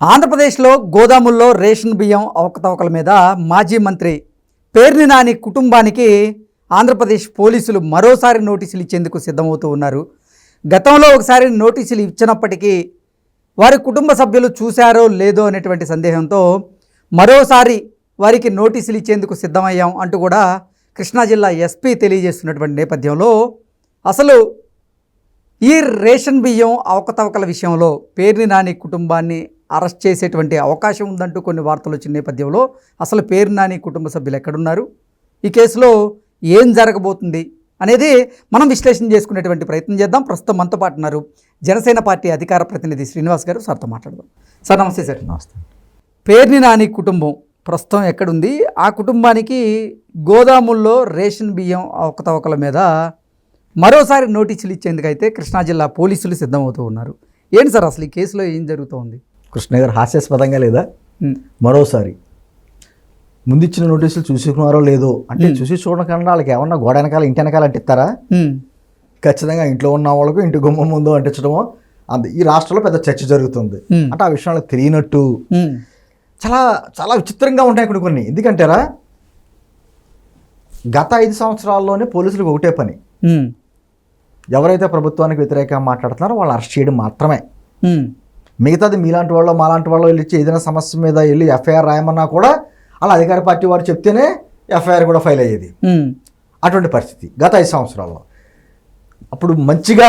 ఆంధ్రప్రదేశ్లో గోదాముల్లో రేషన్ బియ్యం అవకతవకల మీద మాజీ మంత్రి పేర్ని నాని కుటుంబానికి ఆంధ్రప్రదేశ్ పోలీసులు మరోసారి నోటీసులు ఇచ్చేందుకు సిద్ధమవుతూ ఉన్నారు. గతంలో ఒకసారి నోటీసులు ఇచ్చినప్పటికీ వారి కుటుంబ సభ్యులు చూశారో లేదో అనేటువంటి సందేహంతో మరోసారి వారికి నోటీసులు ఇచ్చేందుకు సిద్ధమయ్యాం అంటూ కూడా కృష్ణా జిల్లా ఎస్పీ తెలియజేస్తున్నటువంటి నేపథ్యంలో అసలు ఈ రేషన్ బియ్యం అవకతవకల విషయంలో పేర్ని నాని కుటుంబాన్ని అరెస్ట్ చేసేటువంటి అవకాశం ఉందంటూ కొన్ని వార్తలు వచ్చిన నేపథ్యంలో అసలు పేర్ని నాని కుటుంబ సభ్యులు ఎక్కడున్నారు, ఈ కేసులో ఏం జరగబోతుంది అనేది మనం విశ్లేషణ చేసుకునేటువంటి ప్రయత్నం చేద్దాం. ప్రస్తుతం మనతో పాటు ఉన్నారు జనసేన పార్టీ అధికార ప్రతినిధి శ్రీనివాస్ గారు. సార్తో మాట్లాడదాం. సార్ నమస్తే. సార్ నమస్తే. పేర్ని నాని కుటుంబం ప్రస్తుతం ఎక్కడుంది, ఆ కుటుంబానికి గోదాముల్లో రేషన్ బియ్యం అవకతవకల మీద మరోసారి నోటీసులు ఇచ్చేందుకైతే కృష్ణా జిల్లా పోలీసులు సిద్ధమవుతూ ఉన్నారు. ఏంటి సార్ అసలు ఈ కేసులో ఏం జరుగుతోంది? కృష్ణ గారు హాస్యాస్పదంగా లేదా మరోసారి ముందిచ్చిన నోటీసులు చూసుకున్నారో లేదో అంటే చూసి చూడకుండా వాళ్ళకి ఏమన్నా గోడ వెనకాల ఇంటి వెనకాల అంటిస్తారా? ఖచ్చితంగా ఇంట్లో ఉన్న వాళ్ళకు ఇంటి గుమ్మం ముందు అంటించడమో ఈ రాష్ట్రంలో పెద్ద చర్చ జరుగుతుంది. అంటే ఆ విషయం వాళ్ళకి తెలియనట్టు చాలా చాలా విచిత్రంగా ఉంటాయి ఇక్కడ కొన్ని. ఎందుకంటారా, గత 5 సంవత్సరాల్లోనే పోలీసులకు ఒకటే పని, ఎవరైతే ప్రభుత్వానికి వ్యతిరేకంగా మాట్లాడుతున్నారో వాళ్ళు అరెస్ట్ చేయడం మాత్రమే. మిగతాది మీలాంటి వాళ్ళు మాలాంటి వాళ్ళు వెళ్ళి ఏదైనా సమస్య మీద వెళ్ళి ఎఫ్ఐఆర్ రాయమన్నా కూడా అలా అధికార పార్టీ వారు చెప్తేనే ఎఫ్ఐఆర్ కూడా ఫైల్ అయ్యేది. అటువంటి పరిస్థితి గత 5 సంవత్సరాల్లో. అప్పుడు మంచిగా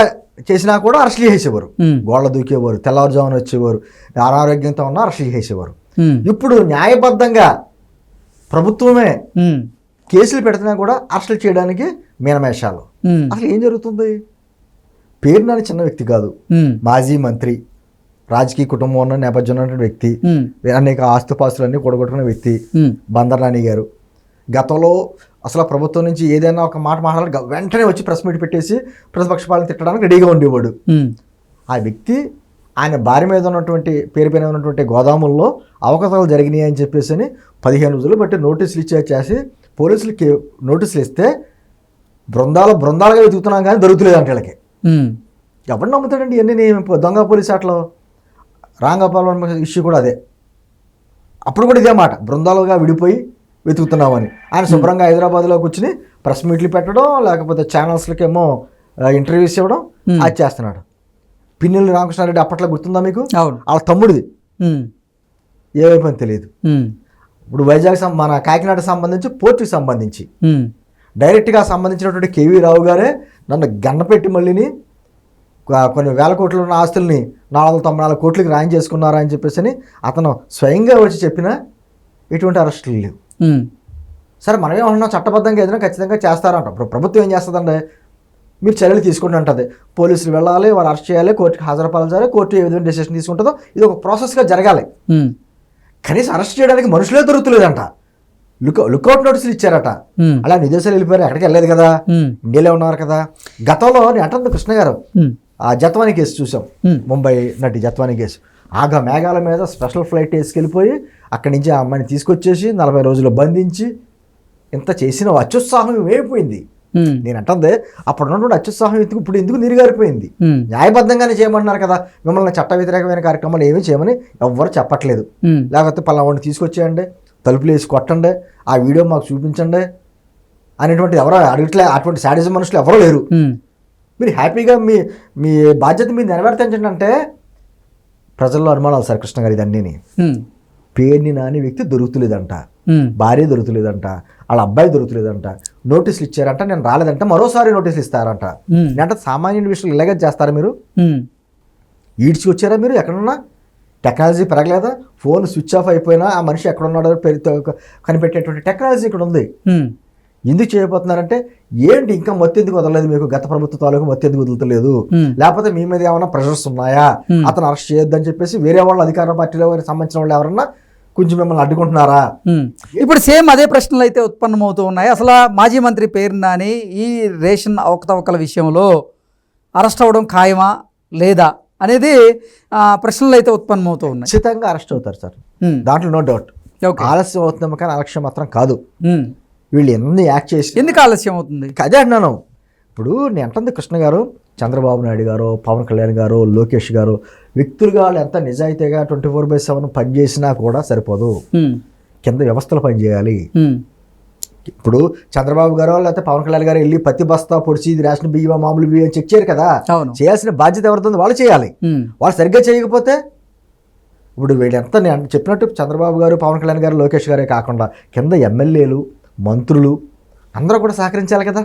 చేసినా కూడా అరెస్ట్ చేసేవారు, గోళ్ళ దూకేవారు, తెల్లవారుజామున వచ్చేవారు, అనారోగ్యంతో ఉన్న అరెస్ట్ చేసేవారు. ఇప్పుడు న్యాయబద్ధంగా ప్రభుత్వమే కేసులు పెడుతున్నా కూడా అరెస్టులు చేయడానికి మీనమేషాలు. అసలు ఏం జరుగుతుంది? పేరు నాని చిన్న వ్యక్తి కాదు, మాజీ మంత్రి, రాజకీయ కుటుంబం ఉన్న నేపథ్యం ఉన్నటువంటి వ్యక్తి, అనేక ఆస్తుపాస్తులన్నీ కూడగొట్టుకున్న వ్యక్తి బందర్ నాని గారు. గతంలో అసలు ప్రభుత్వం నుంచి ఏదైనా ఒక మాట మాట్లాడాలి వెంటనే వచ్చి ప్రెస్ మీట్ పెట్టేసి ప్రతిపక్ష పాలన తిట్టడానికి రెడీగా ఉండేవాడు. ఆ వ్యక్తి ఆయన భార్య మీద ఉన్నటువంటి పేరు పైన ఉన్నటువంటి గోదాముల్లో అవకతవకలు జరిగినాయి అని చెప్పేసి 15 రోజులు బట్టి నోటీసులు చేసి పోలీసులకి నోటీసులు ఇస్తే బృందాలుగా వెతుకుతున్నాం కానీ దొరుకుతలేదు అంటే వీళ్ళకి. ఎవరు నమ్ముతాడండి ఇవన్నీ? దొంగ పోలీసు ఆటలో రాంగోపాల్ ఇష్యూ కూడా అదే. అప్పుడు కూడా ఇదే మాట, బృందాలుగా విడిపోయి వెతుకుతున్నామని. ఆయన శుభ్రంగా హైదరాబాద్లో కూర్చుని ప్రెస్ మీట్లు పెట్టడం, లేకపోతే ఛానల్స్లకి ఏమో ఇంటర్వ్యూస్ ఇవ్వడం, అది చేస్తున్నాడు. పిన్నెల్లి రామకృష్ణారెడ్డి అప్పట్లో గుర్తుందా మీకు? వాళ్ళ తమ్ముడిది ఏమైపోయింది తెలియదు. ఇప్పుడు వైజాగ్ మన కాకినాడ సంబంధించి పోర్టుకి సంబంధించి డైరెక్ట్గా సంబంధించినటువంటి కేవీ రావు గారే నన్ను గన్నపెట్టి మళ్ళీని కొన్ని వేల కోట్లు ఉన్న ఆస్తుల్ని 494 కోట్లకి రాయం చేసుకున్నారా అని చెప్పేసి అతను స్వయంగా వచ్చి చెప్పినా ఎటువంటి అరెస్టులు లేవు. సరే మనమేమన్నా చట్టబద్ధంగా ఏదైనా ఖచ్చితంగా చేస్తారంట. ఇప్పుడు ప్రభుత్వం ఏం చేస్తుందంటే మీరు చర్యలు తీసుకోండి అంటది. పోలీసులు వెళ్ళాలి, వారు అరెస్ట్ చేయాలి, కోర్టుకి హాజరుపరచాలి, కోర్టు ఏ విధంగా డెసిషన్ తీసుకుంటుందో ఇది ఒక ప్రాసెస్గా జరగాలి. కనీసం అరెస్ట్ చేయడానికి మనుషులే దొరుకుతలేదంట. లుకౌట్ నోటీసులు ఇచ్చారట. అలా విదేశాలు వెళ్ళిపోయారు, ఎక్కడికి వెళ్ళలేదు కదా, ఇండియాలో ఉన్నారు కదా. గతంలో నేను అంటుంది కృష్ణ గారు, ఆ జత్వాని కేసు చూసాం, ముంబై నటి జత్వాని కేసు. ఆగా మేఘాల మీద స్పెషల్ ఫ్లైట్ వేసుకెళ్ళిపోయి అక్కడి నుంచి ఆ అమ్మాయిని తీసుకొచ్చేసి 40 రోజులు బంధించి ఇంత చేసిన అత్యుత్సాహం ఏమైపోయింది. నేను అంటుంది అప్పుడు ఉన్నటువంటి అత్యుత్సాహం ఇప్పుడు ఎందుకు నీరుగారిపోయింది? న్యాయబద్ధంగానే చేయమన్నారు కదా, మిమ్మల్ని చట్ట వ్యతిరేకమైన కార్యక్రమాలు ఏమీ చేయమని ఎవ్వరు చెప్పట్లేదు. లేకపోతే పలావాడిని తీసుకొచ్చేయండి, తలుపులు వేసి కొట్టండి, ఆ వీడియో మాకు చూపించండి అనేటువంటి ఎవరో అడగట్లే. అటువంటి శాడిజం మనుషులు ఎవరో లేరు. మీరు హ్యాపీగా మీ బాధ్యత మీరు నెరవేర్తించండి అంటే ప్రజల్లో అనుమానాలు. సార్ కృష్ణ గారు ఇదన్నీ పేర్ని నాని వ్యక్తి దొరుకుతులేదంట, భార్య దొరుకుతులేదంట, వాళ్ళ అబ్బాయి దొరుకుతులేదంట, నోటీసులు ఇచ్చారంట, నేను రాలేదంట, మరోసారి నోటీసులు ఇస్తారంట. అంటే సామాన్యుడి విషయాలు ఇలాగే చేస్తారా మీరు? ఈడ్చి వచ్చారా మీరు? ఎక్కడున్నా టెక్నాలజీ పెరగలేదా? ఫోన్ స్విచ్ ఆఫ్ అయిపోయినా ఆ మనిషి ఎక్కడున్నాడో కనిపెట్టేటువంటి టెక్నాలజీ ఇక్కడ ఉంది. ఎందుకు చేయబోతున్నారంటే ఏంటి ఇంకా మొత్తెందుకు వదలలేదు మీకు? గత ప్రభుత్వ తాలూకు మొత్తెందుకు వదులుతలేదు? లేకపోతే మీ మీద ఏమైనా ప్రెషర్స్ ఉన్నాయా? అతను అరెస్ట్ చేయొద్దని చెప్పేసి వేరే వాళ్ళు అధికార పార్టీలో సంబంధించిన వాళ్ళు ఎవరన్నా కొంచెం మిమ్మల్ని అడ్డుకుంటున్నారా? ఇప్పుడు సేమ్ అదే ప్రశ్నలు అయితే ఉత్పన్నమవుతూ ఉన్నాయి. అసలు మాజీ మంత్రి పేర్ని నాని ఈ రేషన్ అవకతవకల విషయంలో అరెస్ట్ అవ్వడం ఖాయమా లేదా అనేది ప్రశ్నలు అయితే ఉత్పన్నమవుతూ ఉన్నాయి. ఖచ్చితంగా అరెస్ట్ అవుతారు సార్, దాంట్లో నో డౌట్. ఆలస్యం అవుతుందేమో కానీ అలక్ష్యం మాత్రం కాదు. వీళ్ళు ఎన్ని యాక్ట్ చేసి ఎందుకు ఆలస్యం అవుతుంది? అదే అన్నాను. ఇప్పుడు నేను అంటుంది కృష్ణ గారు, చంద్రబాబు నాయుడు గారు, పవన్ కళ్యాణ్ గారు, లోకేష్ గారు వ్యక్తులుగా వాళ్ళు ఎంత నిజాయితీగా 24/7 పనిచేసినా కూడా సరిపోదు. కింద వ్యవస్థలు పనిచేయాలి. ఇప్పుడు చంద్రబాబు గారు లేకపోతే పవన్ కళ్యాణ్ గారు వెళ్ళి పత్తి బస్తా పొడిచి ఇది రేషన్ బియ్యం మామూలు బియ్యం చెక్ చేయరు కదా. చేయాల్సిన బాధ్యత ఎవరితో వాళ్ళు చేయాలి. వాళ్ళు సరిగ్గా చేయకపోతే ఇప్పుడు వీళ్ళంతా నేను చెప్పినట్టు చంద్రబాబు గారు, పవన్ కళ్యాణ్ గారు, లోకేష్ గారే కాకుండా కింద ఎమ్మెల్యేలు, మంత్రులు అందరూ కూడా సహకరించాలి కదా.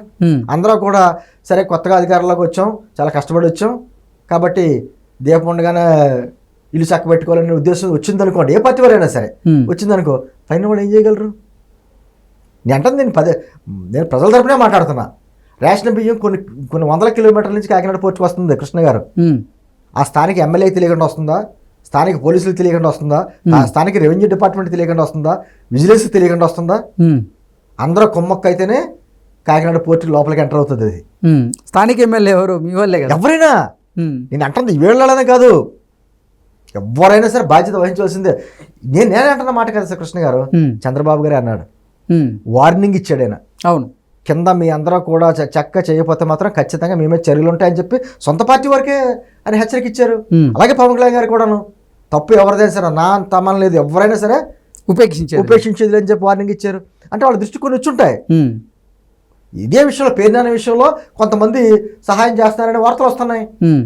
అందరూ కూడా సరే కొత్తగా అధికారంలోకి వచ్చాం, చాలా కష్టపడి వచ్చాం కాబట్టి దీపం ఉండగానే ఇల్లు చక్క పెట్టుకోవాలనే ఉద్దేశం వచ్చిందనుకోండి, ఏ పార్టీ వారైనా సరే వచ్చిందనుకో, పైన వాళ్ళు ఏం చేయగలరు? నేను అంటే నేను ప్రజల తరపునే మాట్లాడుతున్నా. రేషన్ బియ్యం కొన్ని వందల కిలోమీటర్ల నుంచి కాకినాడ పోర్టుకు వస్తుంది కృష్ణ గారు. ఆ స్థానిక ఎమ్మెల్యే తెలియకుండా వస్తుందా? స్థానిక పోలీసులు తెలియకుండా వస్తుందా? స్థానిక రెవెన్యూ డిపార్ట్మెంట్ తెలియకుండా వస్తుందా? విజిలెన్స్ తెలియకుండా వస్తుందా? అందరూ కొమ్మక్క అయితేనే కాకినాడ పోర్టుకి లోపలికి ఎంటర్ అవుతుంది. అది స్థానిక ఎమ్మెల్యే ఎవరు? మీ వాళ్ళే కదా. ఎవరైనా నేను అంటుంది వీళ్ళనే కాదు, ఎవరైనా సరే బాధ్యత వహించవలసిందే. నేనే అంటున్న మాట కదా సార్ కృష్ణ గారు. చంద్రబాబు గారే అన్నాడు, వార్నింగ్ ఇచ్చాడు ఆయన. అవును, కింద మీ అందరూ కూడా చక్క చేయకపోతే మాత్రం ఖచ్చితంగా మేమే చర్యలు ఉంటాయని చెప్పి సొంత పార్టీ వరకే అని హెచ్చరిక ఇచ్చారు. అలాగే పవన్ కళ్యాణ్ గారు కూడాను తప్పు ఎవరిదైనా సరే నా తమన్ లేదు, ఎవరైనా సరే ఉపేక్షించేది లేని చెప్పి వార్నింగ్ ఇచ్చారు. అంటే వాళ్ళ దృష్టి కొన్ని వచ్చుంటాయి. ఇదే విషయంలో పేరునాని విషయంలో కొంతమంది సహాయం చేస్తున్నారనే వార్తలు వస్తున్నాయి.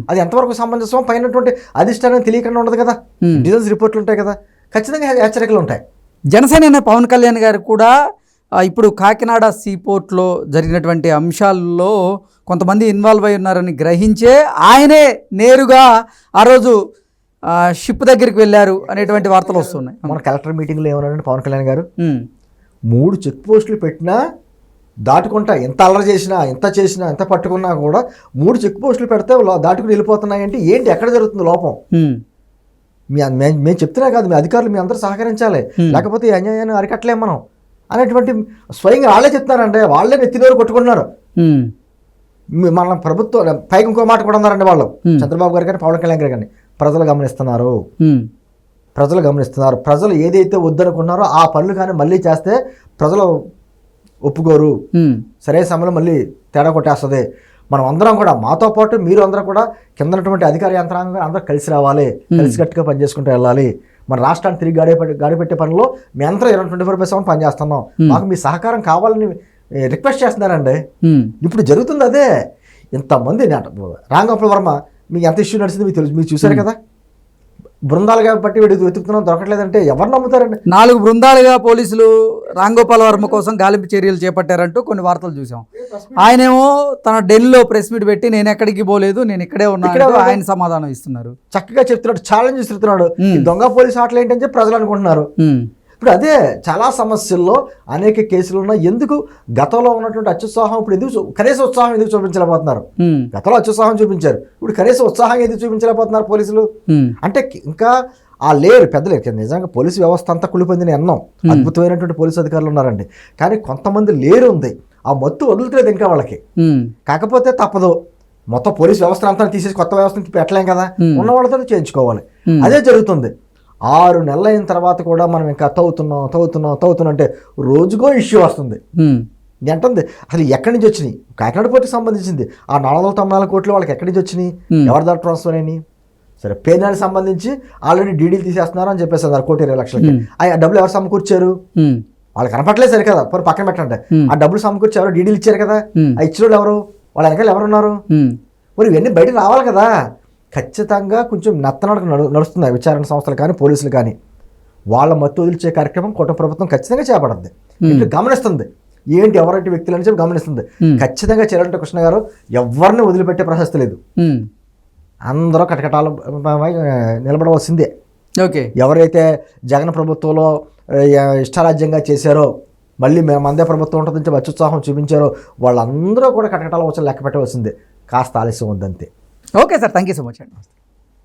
అది ఎంతవరకు సమంజసం? పైనటువంటి అధిష్టానం తెలియకుండా ఉండదు కదా, ఇంటెలిజెన్స్ రిపోర్ట్లు ఉంటాయి కదా, ఖచ్చితంగా హెచ్చరికలు ఉంటాయి. జనసేన పవన్ కళ్యాణ్ గారు కూడా ఇప్పుడు కాకినాడ సీపోర్ట్లో జరిగినటువంటి అంశాల్లో కొంతమంది ఇన్వాల్వ్ అయి ఉన్నారని గ్రహించే ఆయనే నేరుగా ఆ రోజు షిప్ దగ్గరికి వెళ్ళారు అనేటువంటి వార్తలు వస్తున్నాయి. మన కలెక్టర్ మీటింగ్లో ఏమన్నారంటే పవన్ కళ్యాణ్ గారు, 3 చెక్ పోస్టులు పెట్టినా దాటుకుంటా, ఎంత అల్లరి చేసినా, ఎంత చేసినా, ఎంత పట్టుకున్నా కూడా 3 చెక్ పోస్టులు పెడితే దాటుకుని వెళ్ళిపోతున్నాయంటే ఏంటి, ఎక్కడ జరుగుతుంది లోపం? మేము చెప్తున్నా కాదు, మీ అధికారులు మీ అందరూ సహకరించాలి, లేకపోతే ఈ అన్యాయాన్ని అరికట్టలేం మనం అనేటువంటి స్వయంగా వాళ్ళే చెప్తున్నారంటే, వాళ్ళే నెత్తినోరు కొట్టుకుంటున్నారు. మన ప్రభుత్వం పైకి ఇంకో మాట కూడా ఉన్నారండి వాళ్ళు, చంద్రబాబు గారు కానీ పవన్ కళ్యాణ్ గారు కానీ, ప్రజలు గమనిస్తున్నారు. ప్రజలు ఏదైతే వద్దనుకున్నారో ఆ పనులు కానీ మళ్ళీ చేస్తే ప్రజలు ఒప్పుకోరు, సరైన సమయంలో మళ్ళీ తేడా కొట్టేస్తుంది. మనం అందరం కూడా, మాతో పాటు మీరు అందరూ కూడా కింద ఉన్నటువంటి అధికార యంత్రాంగం అందరూ కలిసి రావాలి, కలిసికట్టుగా పనిచేసుకుంటూ వెళ్ళాలి. మన రాష్ట్రాన్ని తిరిగి గాడిపెట్టే పనిలో మీ అందరూ 24/7 పనిచేస్తున్నాం, మాకు మీ సహకారం కావాలని రిక్వెస్ట్ చేస్తున్నారండి. ఇప్పుడు జరుగుతుంది అదే. ఇంతమంది రాంగోపాల్ వర్మ మీకు ఎంత ఇష్యూ నడిచింది మీకు తెలుసు, మీరు చూశారు కదా. బృందాలుగా బట్టి వెతుకుతున్నాం, దొరకట్లేదంటే ఎవరు నమ్ముతారండి? 4 బృందాలుగా పోలీసులు రాంగోపాల్ వర్మ కోసం గాలింపు చర్యలు చేపట్టారంటూ కొన్ని వార్తలు చూసాం. ఆయనేమో తన ఢిల్లీలో ప్రెస్ మీట్ పెట్టి నేను ఎక్కడికి పోలేదు, నేను ఇక్కడే ఉన్నాను, ఆయన సమాధానం ఇస్తున్నారు. చక్కగా చెప్తున్నాడు, ఛాలెంజ్ ఇస్తున్నాడు. దొంగ పోలీసు ఆటలు ఏంటని చెప్పి ప్రజలు అనుకుంటున్నారు. ఇప్పుడు అదే చాలా సమస్యల్లో అనేక కేసులు ఉన్నాయి. ఎందుకు గతంలో ఉన్నటువంటి అత్యుత్సాహం ఇప్పుడు ఎందుకు కనీస ఉత్సాహం ఎందుకు చూపించలేకపోతున్నారు? గతంలో అత్యుత్సాహం చూపించారు, ఇప్పుడు కనీస ఉత్సాహం ఎందుకు చూపించలేకపోతున్నారు పోలీసులు? అంటే ఇంకా ఆ లేరు పెద్దలేరు. నిజంగా పోలీసు వ్యవస్థ అంతా కుళ్ళిపోయిందని అన్నాం, అద్భుతమైనటువంటి పోలీసు అధికారులు ఉన్నారండి. కానీ కొంతమంది లేరు ఉంది, ఆ మత్తు వదులుతలేదు ఇంకా వాళ్ళకి. కాకపోతే తప్పదు, మొత్తం పోలీసు వ్యవస్థ అంతా తీసేసి కొత్త వ్యవస్థను పెట్టలేం కదా, ఉన్న వాళ్ళతో చేయించుకోవాలి. అదే జరుగుతుంది. 6 నెలలు అయిన తర్వాత కూడా మనం ఇంకా తవ్వుతున్నాం అంటే రోజుకో ఇష్యూ వస్తుంది. అంటుంది అసలు ఎక్కడి నుంచి వచ్చినాయి? కాకినాడ పోర్టుకి సంబంధించింది ఆ 494 కోట్లు వాళ్ళకి ఎక్కడి నుంచి వచ్చినాయి, ఎవరి దాకా ట్రాన్స్ఫర్ అయినాయి? సరే, పేదానికి సంబంధించి ఆల్రెడీ డీడీలు తీసేస్తున్నారు అని చెప్పేసి 1,20,00,000. ఆ డబ్బులు ఎవరు సమకూర్చారు? వాళ్ళు కనపట్లేదు సరే కదా, పక్కన పెట్టండి. ఆ డబ్బులు సమకూర్చి ఎవరు డీడీలు ఇచ్చారు కదా, ఆ ఇచ్చిన వాళ్ళు ఎవరు? వాళ్ళ వెనకాల ఎవరున్నారు? మరి ఇవన్నీ బయట రావాలి కదా. ఖచ్చితంగా కొంచెం నత్తనడక నడుస్తున్నాయి విచారణ సంస్థలు కానీ పోలీసులు కానీ. వాళ్ళ మత్తు వదిలిచే కార్యక్రమం కుటుంబ ప్రభుత్వం ఖచ్చితంగా చేపడుతుంది, గమనిస్తుంది. ఏంటి ఎవరంటి వ్యక్తులు అని చెప్పి గమనిస్తుంది. ఖచ్చితంగా చేయాలంటే కృష్ణ గారు ఎవరిని వదిలిపెట్టే ప్రశస్తి లేదు. అందరూ కటకటాలు నిలబడవలసిందే. ఓకే, ఎవరైతే జగన్ ప్రభుత్వంలో ఇష్టారాజ్యంగా చేశారో, మళ్ళీ మందే ప్రభుత్వం ఉంటుందని చెప్పి అత్యుత్సాహం చూపించారో, వాళ్ళందరూ కూడా కటకటాల వచ్చి లెక్క పెట్టవలసిందే. కాస్త ఆలస్యం ఉందంతే. Okay sir, thank you so much అండి.